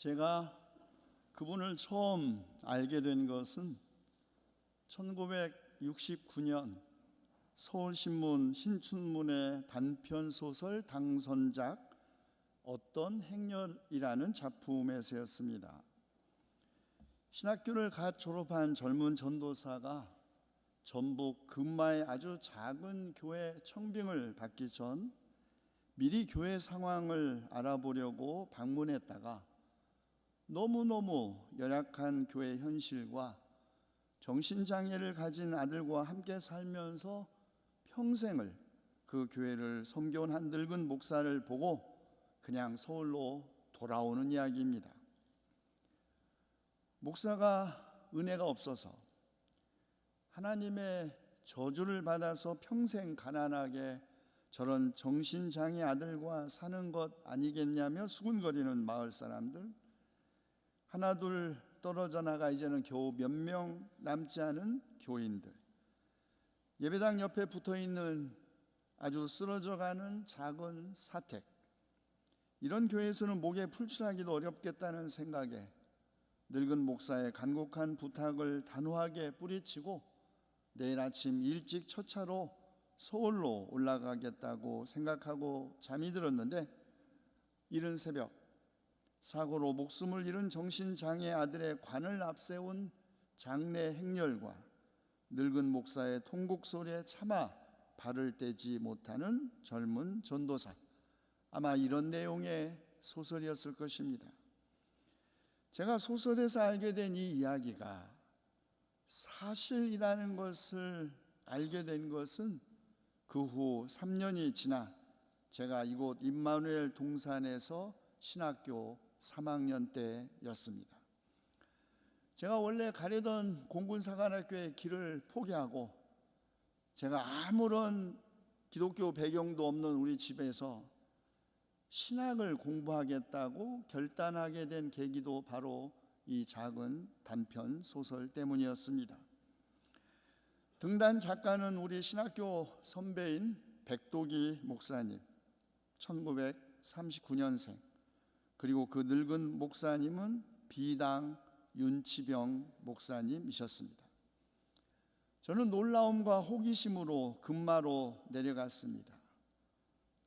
제가 그분을 처음 알게 된 것은 1969년 서울신문 신춘문예 단편소설 당선작 어떤 행렬이라는 작품에서였습니다. 신학교를 갓 졸업한 젊은 전도사가 전북 금마의 아주 작은 교회 청빙을 받기 전 미리 교회 상황을 알아보려고 방문했다가 너무너무 열악한 교회 현실과 정신장애를 가진 아들과 함께 살면서 평생을 그 교회를 섬겨온 한 늙은 목사를 보고 그냥 서울로 돌아오는 이야기입니다. 목사가 은혜가 없어서 하나님의 저주를 받아서 평생 가난하게 저런 정신장애 아들과 사는 것 아니겠냐며 수군거리는 마을 사람들, 하나둘 떨어져 나가 이제는 겨우 몇 명 남지 않은 교인들, 예배당 옆에 붙어있는 아주 쓰러져가는 작은 사택, 이런 교회에서는 목에 풀칠하기도 어렵겠다는 생각에 늙은 목사의 간곡한 부탁을 단호하게 뿌리치고 내일 아침 일찍 첫 차로 서울로 올라가겠다고 생각하고 잠이 들었는데, 이른 새벽 사고로 목숨을 잃은 정신장애 아들의 관을 앞세운 장례 행렬과 늙은 목사의 통곡 소리에 차마 발을 떼지 못하는 젊은 전도사, 아마 이런 내용의 소설이었을 것입니다. 제가 소설에서 알게 된 이 이야기가 사실이라는 것을 알게 된 것은 그 후 3년이 지나 제가 이곳 임마누엘 동산에서 신학교 3학년 때였습니다. 제가 원래 가려던 공군사관학교의 길을 포기하고 제가 아무런 기독교 배경도 없는 우리 집에서 신학을 공부하겠다고 결단하게 된 계기도 바로 이 작은 단편 소설 때문이었습니다. 등단 작가는 우리 신학교 선배인 백도기 목사님, 1939년생, 그리고 그 늙은 목사님은 비당 윤치병 목사님이셨습니다. 저는 놀라움과 호기심으로 금마로 내려갔습니다.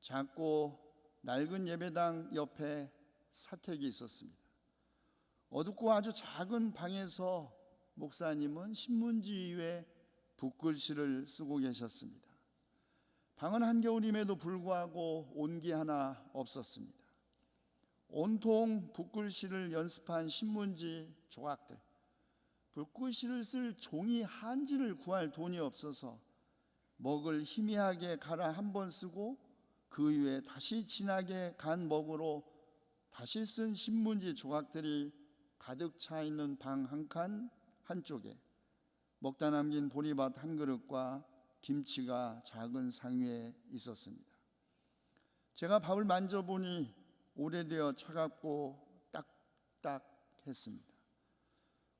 작고 낡은 예배당 옆에 사택이 있었습니다. 어둡고 아주 작은 방에서 목사님은 신문지 위에 붓글씨를 쓰고 계셨습니다. 방은 한겨울임에도 불구하고 온기 하나 없었습니다. 온통 붓글씨를 연습한 신문지 조각들, 붓글씨를 쓸 종이 한지를 구할 돈이 없어서 먹을 희미하게 갈아 한 번 쓰고 그 위에 다시 진하게 간 먹으로 다시 쓴 신문지 조각들이 가득 차 있는 방 한 칸 한쪽에 먹다 남긴 보리밥 한 그릇과 김치가 작은 상위에 있었습니다. 제가 밥을 만져보니 오래되어 차갑고 딱딱했습니다.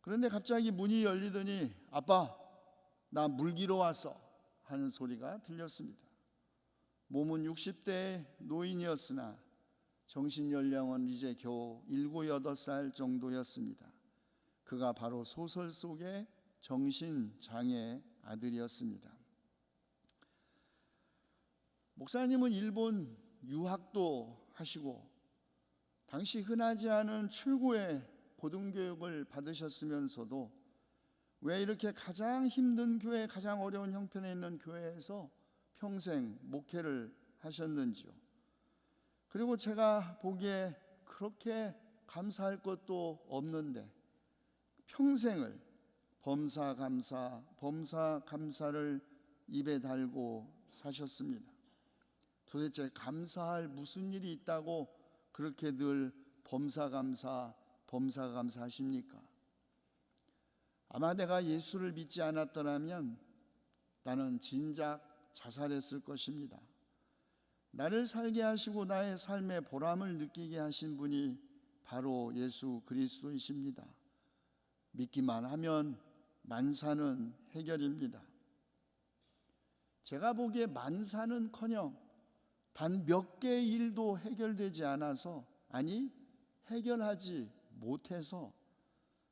그런데 갑자기 문이 열리더니 아빠, 나 물기로 왔어 하는 소리가 들렸습니다. 몸은 60대의 노인이었으나 정신연령은 이제 겨우 7, 8살 정도였습니다. 그가 바로 소설 속의 정신장애 아들이었습니다. 목사님은 일본 유학도 하시고 당시 흔하지 않은 최고의 고등교육을 받으셨으면서도 왜 이렇게 가장 힘든 교회, 가장 어려운 형편에 있는 교회에서 평생 목회를 하셨는지요. 그리고 제가 보기에 그렇게 감사할 것도 없는데 평생을 범사감사를 입에 달고 사셨습니다. 도대체 감사할 무슨 일이 있다고 그렇게 늘 범사감사하십니까? 아마 내가 예수를 믿지 않았더라면 나는 진작 자살했을 것입니다. 나를 살게 하시고 나의 삶의 보람을 느끼게 하신 분이 바로 예수 그리스도이십니다. 믿기만 하면 만사는 해결입니다. 제가 보기에 만사는커녕 단 몇 개의 일도 해결되지 않아서, 아니 해결하지 못해서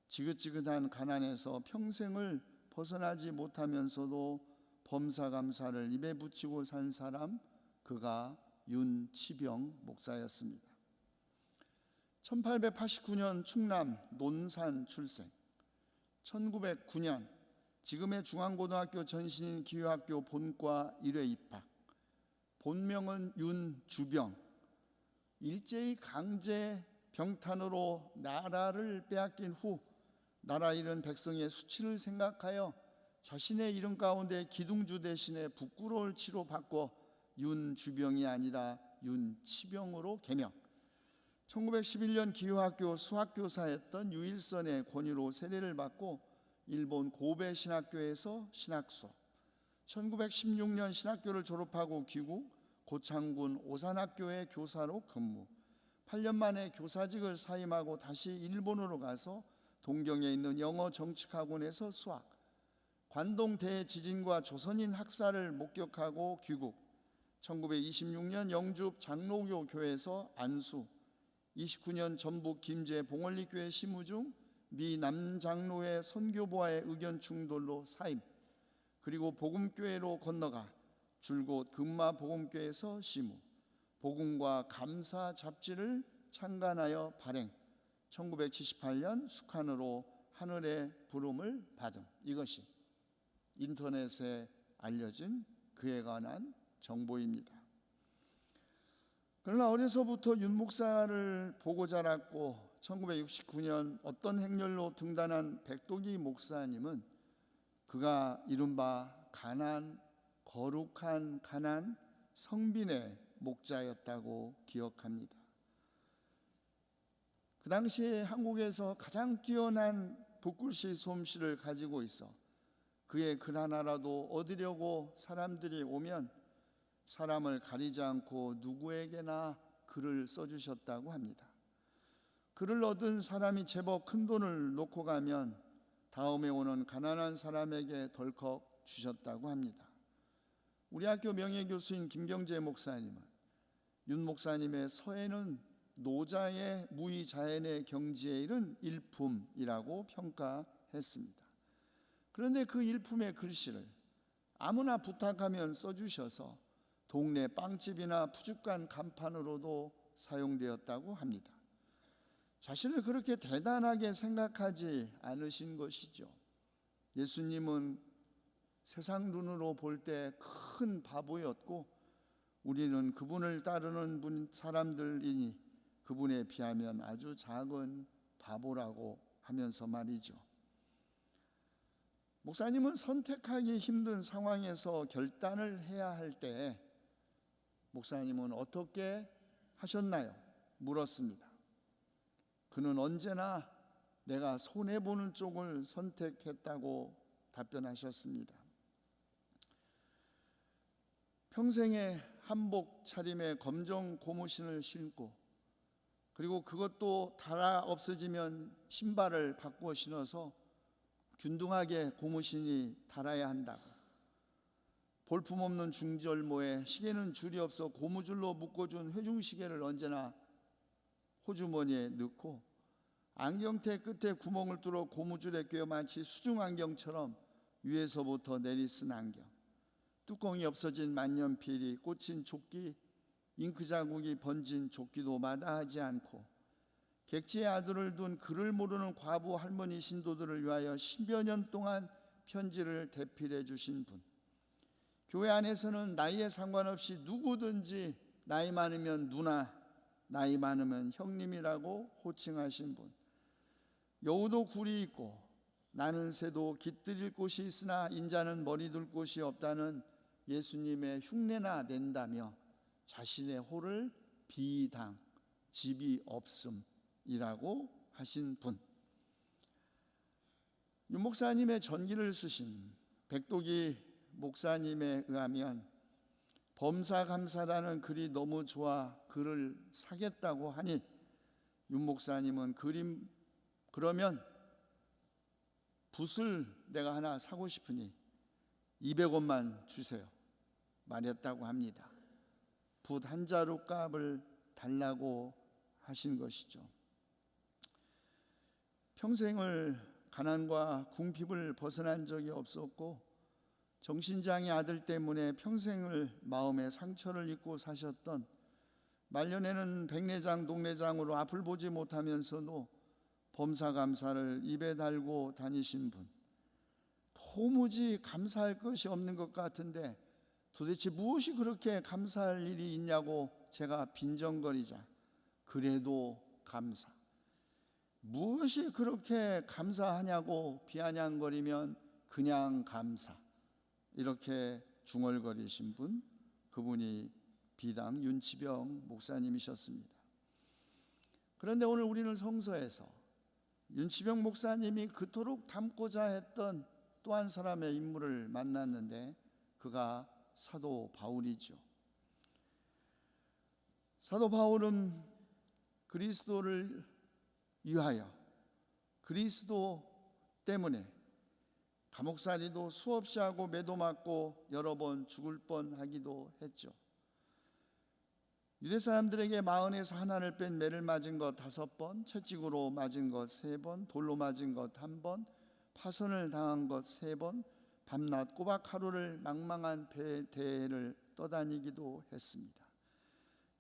지긋지긋한 가난에서 평생을 벗어나지 못하면서도 범사감사를 입에 붙이고 산 사람, 그가 윤치병 목사였습니다. 1889년 충남 논산 출생, 1909년 지금의 중앙고등학교 전신인 기회학교 본과 1회 입학, 본명은 윤주병. 일제히 강제 병탄으로 나라를 빼앗긴 후 나라 잃은 백성의 수치를 생각하여 자신의 이름 가운데 기둥주 대신에 부끄러울 치로 바꿔 윤주병이 아니라 윤치병으로 개명. 1911년 기호학교 수학교사였던 유일선의 권유로 세례를 받고 일본 고베 신학교에서 신학 수업, 1916년 신학교를 졸업하고 귀국, 고창군 오산학교의 교사로 근무, 8년 만에 교사직을 사임하고 다시 일본으로 가서 동경에 있는 영어 정책학원에서 수학, 관동 대지진과 조선인 학살을 목격하고 귀국, 1926년 영주 장로교 교회에서 안수, 29년 전북 김제 봉원리교회 심우 중 미 남장로의 선교부와의 의견 충돌로 사임, 그리고 복음교회로 건너가 줄곧 금마복음교회에서 심우, 복음과 감사 잡지를 창간하여 발행, 1978년 숙한으로 하늘의 부름을 받음. 이것이 인터넷에 알려진 그에 관한 정보입니다. 그러나 어려서부터 윤 목사를 보고 자랐고 1969년 어떤 행렬로 등단한 백도기 목사님은 그가 이른바 가난, 거룩한 가난 성빈의 목자였다고 기억합니다. 그 당시에 한국에서 가장 뛰어난 붓글씨 솜씨를 가지고 있어 그의 글 하나라도 얻으려고 사람들이 오면 사람을 가리지 않고 누구에게나 글을 써주셨다고 합니다. 글을 얻은 사람이 제법 큰 돈을 놓고 가면 다음에 오는 가난한 사람에게 덜컥 주셨다고 합니다. 우리 학교 명예교수인 김경재 목사님은 윤 목사님의 서예는 노자의 무의자연의 경지에 이른 일품이라고 평가했습니다. 그런데 그 일품의 글씨를 아무나 부탁하면 써주셔서 동네 빵집이나 푸죽간 간판으로도 사용되었다고 합니다. 자신을 그렇게 대단하게 생각하지 않으신 것이죠. 예수님은 세상 눈으로 볼 때 큰 바보였고 우리는 그분을 따르는 사람들이니 그분에 비하면 아주 작은 바보라고 하면서 말이죠. 목사님은 선택하기 힘든 상황에서 결단을 해야 할 때 목사님은 어떻게 하셨나요? 물었습니다. 그는 언제나 내가 손해보는 쪽을 선택했다고 답변하셨습니다. 평생에 한복 차림에 검정 고무신을 신고 그리고 그것도 달아 없어지면 신발을 바꾸어 신어서 균등하게 고무신이 달아야 한다고, 볼품없는 중절모에 시계는 줄이 없어 고무줄로 묶어준 회중시계를 언제나 호주머니에 넣고 안경테 끝에 구멍을 뚫어 고무줄에 꿰어 마치 수중안경처럼 위에서부터 내리 쓴 안경, 뚜껑이 없어진 만년필이, 꽂힌 조끼, 잉크 자국이 번진 조끼도 마다하지 않고 객지의 아들을 둔 글을 모르는 과부 할머니 신도들을 위하여 10여 년 동안 편지를 대필해 주신 분, 교회 안에서는 나이에 상관없이 누구든지 나이 많으면 누나, 나이 많으면 형님이라고 호칭하신 분, 여우도 굴이 있고 나는 새도 깃들일 곳이 있으나 인자는 머리 둘 곳이 없다는 예수님의 흉내나 낸다며 자신의 호를 비당, 집이 없음이라고 하신 분, 윤 목사님의 전기를 쓰신 백도기 목사님에 의하면 범사감사라는 글이 너무 좋아 글을 사겠다고 하니 윤 목사님은 그러면 붓을 내가 하나 사고 싶으니 200원만 주세요 말했다고 합니다. 붓 한 자루 값을 달라고 하신 것이죠. 평생을 가난과 궁핍을 벗어난 적이 없었고 정신장애 아들 때문에 평생을 마음에 상처를 입고 사셨던, 말년에는 백내장 동내장으로 앞을 보지 못하면서도 범사감사를 입에 달고 다니신 분, 도무지 감사할 것이 없는 것 같은데 도대체 무엇이 그렇게 감사할 일이 있냐고 제가 빈정거리자 그래도 감사, 무엇이 그렇게 감사하냐고 비아냥거리면 그냥 감사, 이렇게 중얼거리신 분, 그분이 비당 윤치병 목사님이셨습니다. 그런데 오늘 우리는 성서에서 윤치병 목사님이 그토록 닮고자 했던 또 한 사람의 인물을 만났는데 그가 사도 바울이죠. 사도 바울은 그리스도를 위하여, 그리스도 때문에 감옥살이도 수없이 하고 매도 맞고 여러 번 죽을 뻔하기도 했죠. 유대 사람들에게 마흔에서 하나를 뺀 매를 맞은 것 5번, 채찍으로 맞은 것 3번, 돌로 맞은 것 1번, 파선을 당한 것 3번, 밤낮 꼬박 하루를 망망한 대해를 떠다니기도 했습니다.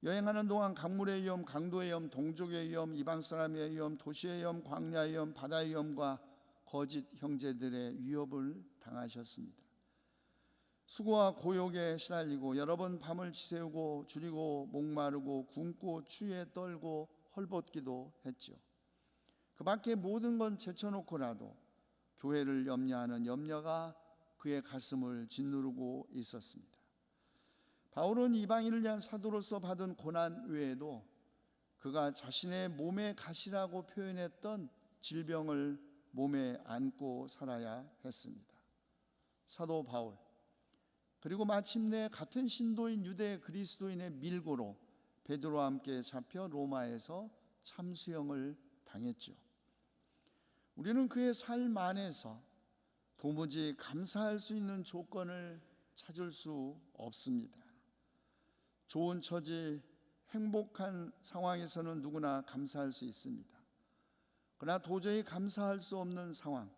여행하는 동안 강물의 위험, 강도의 위험, 동족의 위험, 이방 사람의 위험, 도시의 위험, 광야의 위험, 바다의 위험과 거짓 형제들의 위협을 당하셨습니다. 수고와 고욕에 시달리고 여러 번 밤을 지새우고 줄이고 목마르고 굶고 추위에 떨고 헐벗기도 했죠. 그 밖에 모든 건 제쳐놓고라도 교회를 염려하는 염려가 그의 가슴을 짓누르고 있었습니다. 바울은 이방인을 위한 사도로서 받은 고난 외에도 그가 자신의 몸의 가시라고 표현했던 질병을 몸에 안고 살아야 했습니다. 사도 바울, 그리고 마침내 같은 신도인 유대 그리스도인의 밀고로 베드로와 함께 잡혀 로마에서 참수형을 당했죠. 우리는 그의 삶 안에서 도무지 감사할 수 있는 조건을 찾을 수 없습니다. 좋은 처지, 행복한 상황에서는 누구나 감사할 수 있습니다. 그러나 도저히 감사할 수 없는 상황,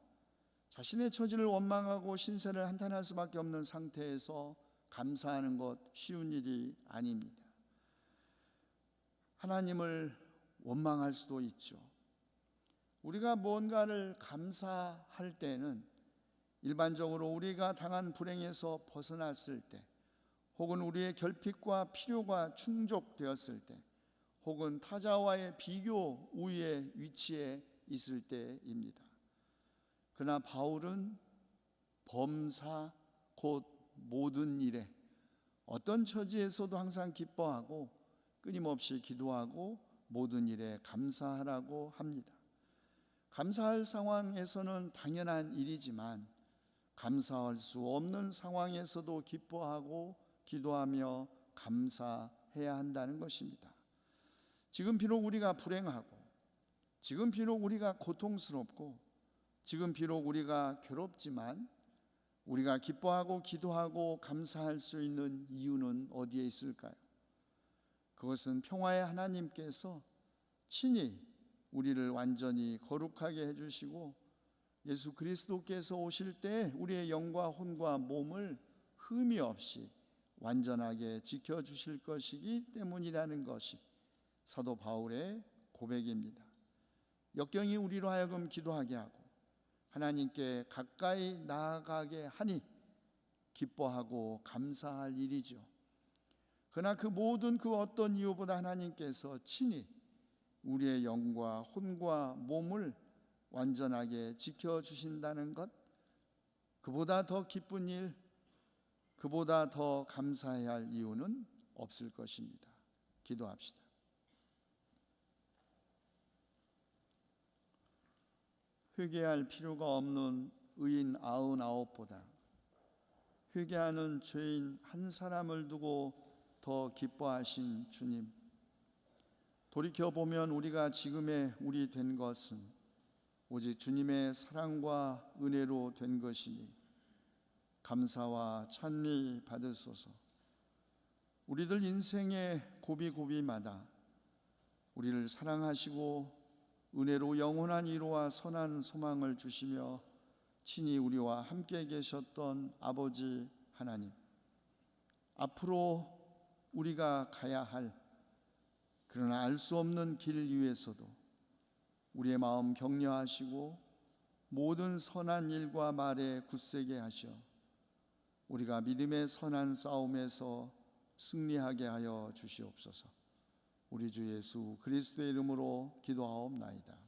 자신의 처지를 원망하고 신세를 한탄할 수밖에 없는 상태에서 감사하는 것 쉬운 일이 아닙니다. 하나님을 원망할 수도 있죠. 우리가 뭔가를 감사할 때는 일반적으로 우리가 당한 불행에서 벗어났을 때, 혹은 우리의 결핍과 필요가 충족되었을 때, 혹은 타자와의 비교 우위의 위치에 있을 때입니다. 그러나 바울은 범사 곧 모든 일에, 어떤 처지에서도 항상 기뻐하고 끊임없이 기도하고 모든 일에 감사하라고 합니다. 감사할 상황에서는 당연한 일이지만 감사할 수 없는 상황에서도 기뻐하고 기도하며 감사해야 한다는 것입니다. 지금 비록 우리가 불행하고, 지금 비록 우리가 고통스럽고, 지금 비록 우리가 괴롭지만 우리가 기뻐하고 기도하고 감사할 수 있는 이유는 어디에 있을까요? 그것은 평화의 하나님께서 친히 우리를 완전히 거룩하게 해주시고 예수 그리스도께서 오실 때 우리의 영과 혼과 몸을 흠이 없이 완전하게 지켜주실 것이기 때문이라는 것이 사도 바울의 고백입니다. 역경이 우리로 하여금 기도하게 하고 하나님께 가까이 나아가게 하니 기뻐하고 감사할 일이죠. 그러나 그 모든 그 어떤 이유보다 하나님께서 친히 우리의 영과 혼과 몸을 완전하게 지켜주신다는 것, 그보다 더 기쁜 일, 그보다 더 감사해야 할 이유는 없을 것입니다. 기도합시다. 회개할 필요가 없는 의인 99보다 회개하는 죄인 한 사람을 두고 더 기뻐하신 주님, 돌이켜보면 우리가 지금의 우리 된 것은 오직 주님의 사랑과 은혜로 된 것이니 감사와 찬미 받으소서. 우리들 인생의 고비고비마다 우리를 사랑하시고 은혜로 영원한 위로와 선한 소망을 주시며 친히 우리와 함께 계셨던 아버지 하나님, 앞으로 우리가 가야 할 그러나 알 수 없는 길 위에서도 우리의 마음 격려하시고 모든 선한 일과 말에 굳세게 하셔 우리가 믿음의 선한 싸움에서 승리하게 하여 주시옵소서. 우리 주 예수 그리스도의 이름으로 기도하옵나이다.